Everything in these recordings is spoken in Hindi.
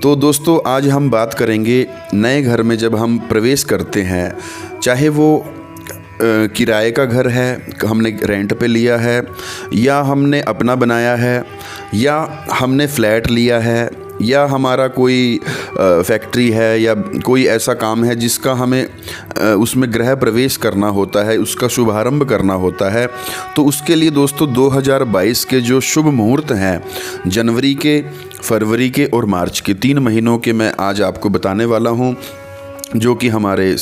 तो दोस्तों आज हम बात करेंगे नए घर में जब हम प्रवेश करते हैं, चाहे वो किराए का घर है, हमने रेंट पे लिया है या हमने अपना बनाया है या हमने फ्लैट लिया है या हमारा कोई फैक्ट्री है या कोई ऐसा काम है जिसका हमें उसमें गृह प्रवेश करना होता है, उसका शुभारंभ करना होता है। तो उसके लिए दोस्तों 2022 के जो शुभ मुहूर्त हैं, जनवरी के, फरवरी के और मार्च के 3 महीनों के मैं आज आपको बताने वाला हूँ, जो कि हमारे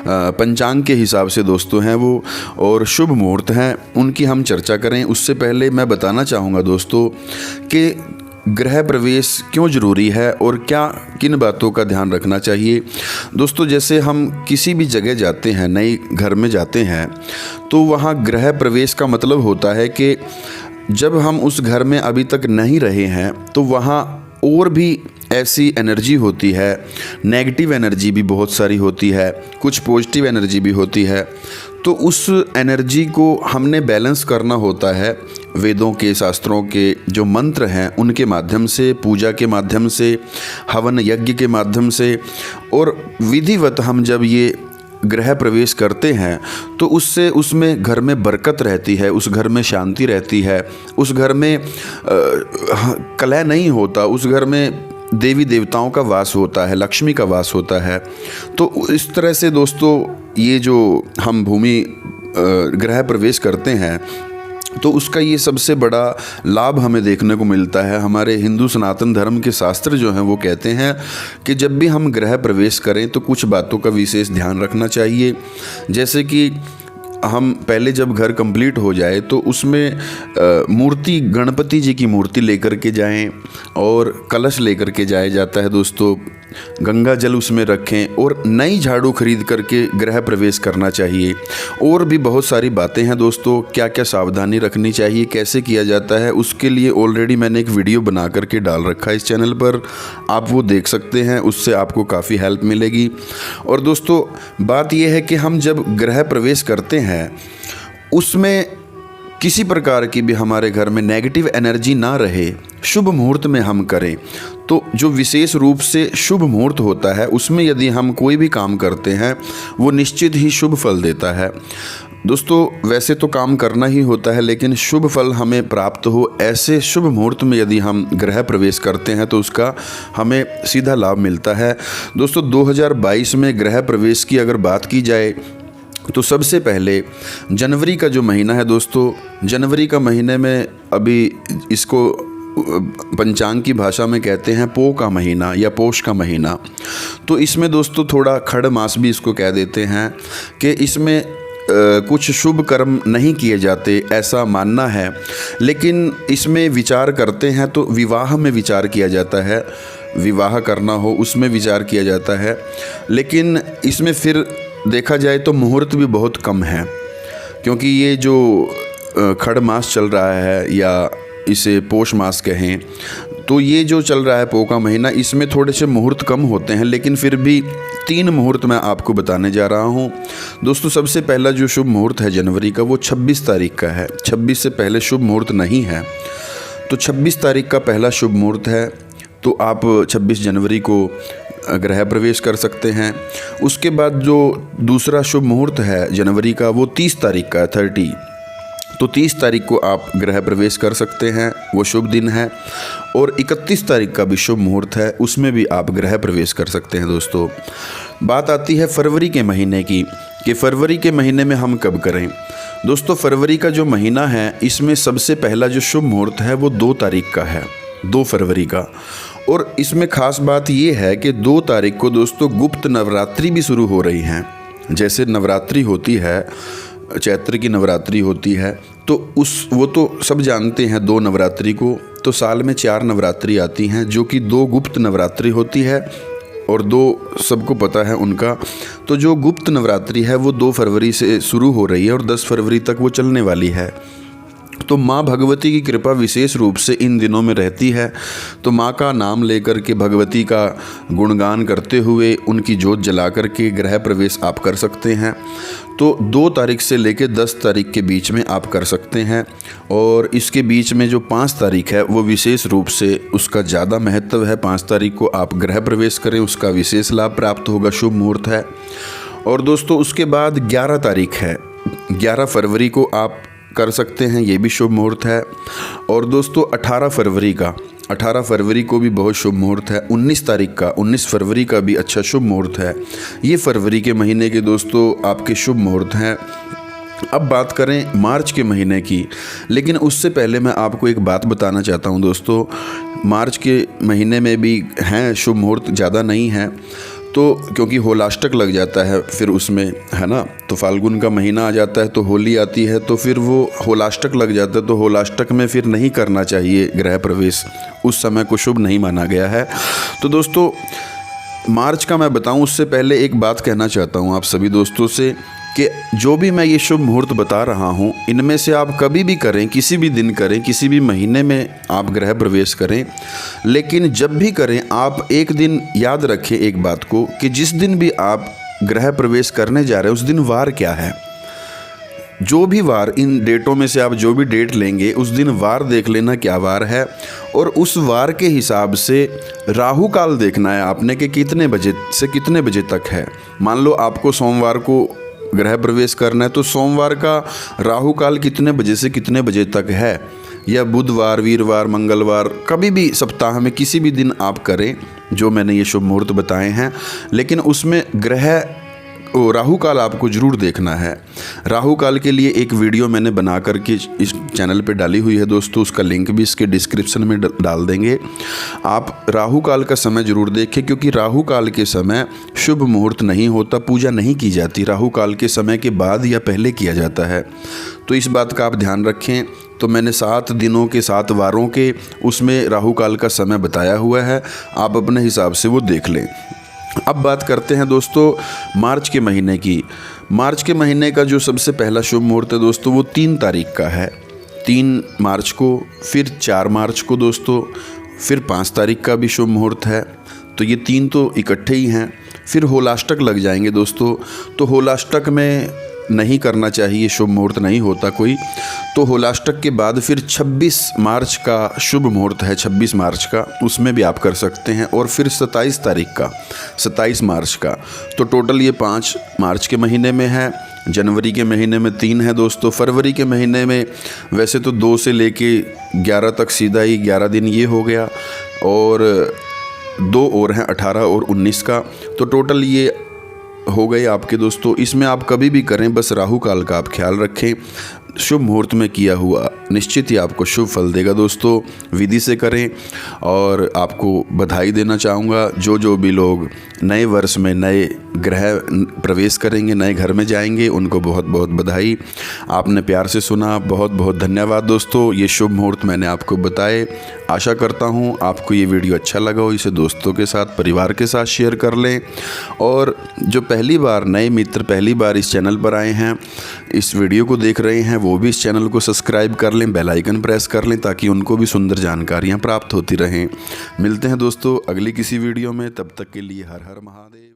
पंचांग के हिसाब से दोस्तों हैं वो और शुभ मुहूर्त हैं, उनकी हम चर्चा करें। उससे पहले मैं बताना चाहूँगा दोस्तों कि गृह प्रवेश क्यों ज़रूरी है और क्या किन बातों का ध्यान रखना चाहिए। दोस्तों जैसे हम किसी भी जगह जाते हैं, नए घर में जाते हैं, तो वहाँ गृह प्रवेश का मतलब होता है कि जब हम उस घर में अभी तक नहीं रहे हैं तो वहाँ और भी ऐसी एनर्जी होती है, नेगेटिव एनर्जी भी बहुत सारी होती है, कुछ पॉजिटिव एनर्जी भी होती है। तो उस एनर्जी को हमने बैलेंस करना होता है वेदों के, शास्त्रों के जो मंत्र हैं उनके माध्यम से, पूजा के माध्यम से, हवन यज्ञ के माध्यम से। और विधिवत हम जब ये गृह प्रवेश करते हैं तो उससे उसमें घर में बरकत रहती है, उस घर में शांति रहती है, उस घर में कलह नहीं होता, उस घर में देवी देवताओं का वास होता है, लक्ष्मी का वास होता है। तो इस तरह से दोस्तों ये जो हम भूमि गृह प्रवेश करते हैं तो उसका ये सबसे बड़ा लाभ हमें देखने को मिलता है। हमारे हिंदू सनातन धर्म के शास्त्र जो हैं वो कहते हैं कि जब भी हम गृह प्रवेश करें तो कुछ बातों का विशेष ध्यान रखना चाहिए। जैसे कि हम पहले जब घर कंप्लीट हो जाए तो उसमें मूर्ति, गणपति जी की मूर्ति लेकर के जाएं और कलश लेकर के जाया जाता है दोस्तों, गंगा जल उसमें रखें और नई झाड़ू खरीद करके गृह प्रवेश करना चाहिए। और भी बहुत सारी बातें हैं दोस्तों, क्या क्या सावधानी रखनी चाहिए, कैसे किया जाता है, उसके लिए ऑलरेडी मैंने एक वीडियो बना करके डाल रखा है इस चैनल पर, आप वो देख सकते हैं, उससे आपको काफ़ी हेल्प मिलेगी। और दोस्तों बात यह है कि हम जब गृह प्रवेश करते हैं उसमें किसी प्रकार की भी हमारे घर में नेगेटिव एनर्जी ना रहे, शुभ मुहूर्त में हम करें। तो जो विशेष रूप से शुभ मुहूर्त होता है उसमें यदि हम कोई भी काम करते हैं वो निश्चित ही शुभ फल देता है दोस्तों। वैसे तो काम करना ही होता है, लेकिन शुभ फल हमें प्राप्त हो ऐसे शुभ मुहूर्त में यदि हम गृह प्रवेश करते हैं तो उसका हमें सीधा लाभ मिलता है दोस्तों। 2022 में गृह प्रवेश की अगर बात की जाए तो सबसे पहले जनवरी का जो महीना है दोस्तों, जनवरी का महीने में अभी इसको पंचांग की भाषा में कहते हैं पो का महीना या पोष का महीना। तो इसमें दोस्तों थोड़ा खड़ मास भी इसको कह देते हैं कि इसमें कुछ शुभ कर्म नहीं किए जाते, ऐसा मानना है। लेकिन इसमें विचार करते हैं तो विवाह में विचार किया जाता है, विवाह करना हो उसमें विचार किया जाता है। लेकिन इसमें फिर देखा जाए तो मुहूर्त भी बहुत कम है, क्योंकि ये जो खड़ मास चल रहा है या इसे पोष मास कहें, तो ये जो चल रहा है पो का महीना, इसमें थोड़े से मुहूर्त कम होते हैं। लेकिन फिर भी 3 मुहूर्त मैं आपको बताने जा रहा हूँ दोस्तों। सबसे पहला जो शुभ मुहूर्त है जनवरी का वो 26 तारीख का है। 26 से पहले शुभ मुहूर्त नहीं है, तो 26 तारीख का पहला शुभ मुहूर्त है। तो आप 26 जनवरी को गृह प्रवेश कर सकते हैं। उसके बाद जो दूसरा शुभ मुहूर्त है जनवरी का वो 30 तारीख का है, 30। तो 30 तारीख को आप गृह प्रवेश कर सकते हैं, वो शुभ दिन है। और 31 तारीख का भी शुभ मुहूर्त है, उसमें भी आप गृह प्रवेश कर सकते हैं दोस्तों। बात आती है फरवरी के महीने की कि फरवरी के महीने में हम कब करें दोस्तों। फरवरी का जो महीना है इसमें सबसे पहला जो शुभ मुहूर्त है वो 2 तारीख का है, 2 फरवरी का। और इसमें ख़ास बात ये है कि 2 तारीख को दोस्तों गुप्त नवरात्रि भी शुरू हो रही हैं। जैसे नवरात्रि होती है, चैत्र की नवरात्रि होती है, तो वो तो सब जानते हैं 2 नवरात्रि को। तो साल में 4 नवरात्रि आती हैं, जो कि 2 गुप्त नवरात्रि होती है और 2 सबको पता है उनका। तो जो गुप्त नवरात्रि है वो 2 फरवरी से शुरू हो रही है और 10 फरवरी तक वो चलने वाली है। तो माँ भगवती की कृपा विशेष रूप से इन दिनों में रहती है। तो माँ का नाम लेकर के, भगवती का गुणगान करते हुए, उनकी जोत जला करके गृह प्रवेश आप कर सकते हैं। तो 2 तारीख से लेकर 10 तारीख के बीच में आप कर सकते हैं। और इसके बीच में जो 5 तारीख है वो विशेष रूप से उसका ज़्यादा महत्व है। 5 तारीख को आप गृह प्रवेश करें, उसका विशेष लाभ प्राप्त होगा, शुभ मुहूर्त है। और दोस्तों उसके बाद 11 तारीख है, 11 फरवरी को आप कर सकते हैं, ये भी शुभ मुहूर्त है। और दोस्तों 18 फरवरी को भी बहुत शुभ मुहूर्त है। 19 फरवरी का भी अच्छा शुभ मुहूर्त है। ये फरवरी के महीने के दोस्तों आपके शुभ मुहूर्त हैं। अब बात करें मार्च के महीने की, लेकिन उससे पहले मैं आपको एक बात बताना चाहता हूं दोस्तों। मार्च के महीने में भी हैं शुभ मुहूर्त, ज़्यादा नहीं हैं। तो क्योंकि होलाष्टक लग जाता है फिर उसमें, है ना। तो फाल्गुन का महीना आ जाता है तो होली आती है, तो फिर वो होलाष्टक लग जाता है। तो होलाष्टक में फिर नहीं करना चाहिए गृह प्रवेश, उस समय को शुभ नहीं माना गया है। तो दोस्तों मार्च का मैं बताऊं उससे पहले एक बात कहना चाहता हूं आप सभी दोस्तों से कि जो भी मैं ये शुभ मुहूर्त बता रहा हूँ, इनमें से आप कभी भी करें, किसी भी दिन करें, किसी भी महीने में आप गृह प्रवेश करें। लेकिन जब भी करें आप एक दिन याद रखें एक बात को कि जिस दिन भी आप गृह प्रवेश करने जा रहे हैं उस दिन वार क्या है। जो भी वार, इन डेटों में से आप जो भी डेट लेंगे उस दिन वार देख लेना क्या वार है, और उस वार के हिसाब से राहु काल देखना है आपने कि कितने बजे से कितने बजे तक है। मान लो आपको सोमवार को गृह प्रवेश करना है तो सोमवार का राहु काल कितने बजे से कितने बजे तक है, या बुधवार, वीरवार, मंगलवार, कभी भी सप्ताह में किसी भी दिन आप करें जो मैंने ये शुभ मुहूर्त बताए हैं। लेकिन उसमें राहु काल आपको ज़रूर देखना है। राहु काल के लिए एक वीडियो मैंने बना करके इस चैनल पे डाली हुई है दोस्तों, उसका लिंक भी इसके डिस्क्रिप्शन में डाल देंगे। आप राहु काल का समय ज़रूर देखें, क्योंकि राहु काल के समय शुभ मुहूर्त नहीं होता, पूजा नहीं की जाती। राहु काल के समय के बाद या पहले किया जाता है। तो इस बात का आप ध्यान रखें। तो मैंने 7 दिनों के 7 वारों के उसमें राहु काल का समय बताया हुआ है, आप अपने हिसाब से वो देख लें। अब बात करते हैं दोस्तों मार्च के महीने की। मार्च के महीने का जो सबसे पहला शुभ मुहूर्त है दोस्तों वो 3 तारीख का है। 3 मार्च को, फिर 4 मार्च को दोस्तों, फिर 5 तारीख का भी शुभ मुहूर्त है। तो ये 3 तो इकट्ठे ही हैं। फिर होलाष्टक लग जाएंगे दोस्तों। तो होलाष्टक में नहीं करना चाहिए, शुभ मुहूर्त नहीं होता कोई। तो होलाष्टक के बाद फिर 26 मार्च का शुभ मुहूर्त है, 26 मार्च का, उसमें भी आप कर सकते हैं। और फिर 27 तारीख का, 27 मार्च का। तो टोटल ये 5 मार्च के महीने में है। जनवरी के महीने में 3 है दोस्तों। फरवरी के महीने में वैसे तो 2 से लेके 11 तक सीधा ही 11 दिन ये हो गया, और 2 और हैं 18 और 19 का। तो टोटल ये हो गए आपके दोस्तों। इसमें आप कभी भी करें, बस राहु काल का आप ख्याल रखें। शुभ मुहूर्त में किया हुआ निश्चित ही आपको शुभ फल देगा दोस्तों। विधि से करें। और आपको बधाई देना चाहूँगा, जो भी लोग नए वर्ष में नए गृह प्रवेश करेंगे, नए घर में जाएंगे, उनको बहुत बहुत बधाई। आपने प्यार से सुना, बहुत बहुत धन्यवाद दोस्तों। ये शुभ मुहूर्त मैंने आपको बताए। आशा करता हूँ आपको ये वीडियो अच्छा लगा हो। इसे दोस्तों के साथ, परिवार के साथ शेयर कर लें। और जो पहली बार नए मित्र पहली बार इस चैनल पर आए हैं, इस वीडियो को देख रहे हैं, वो भी इस चैनल को सब्सक्राइब कर लें, बेल आइकन प्रेस कर लें, ताकि उनको भी सुंदर जानकारियाँ प्राप्त होती रहें। मिलते हैं दोस्तों अगली किसी वीडियो में, तब तक के लिए हर हर महादेव।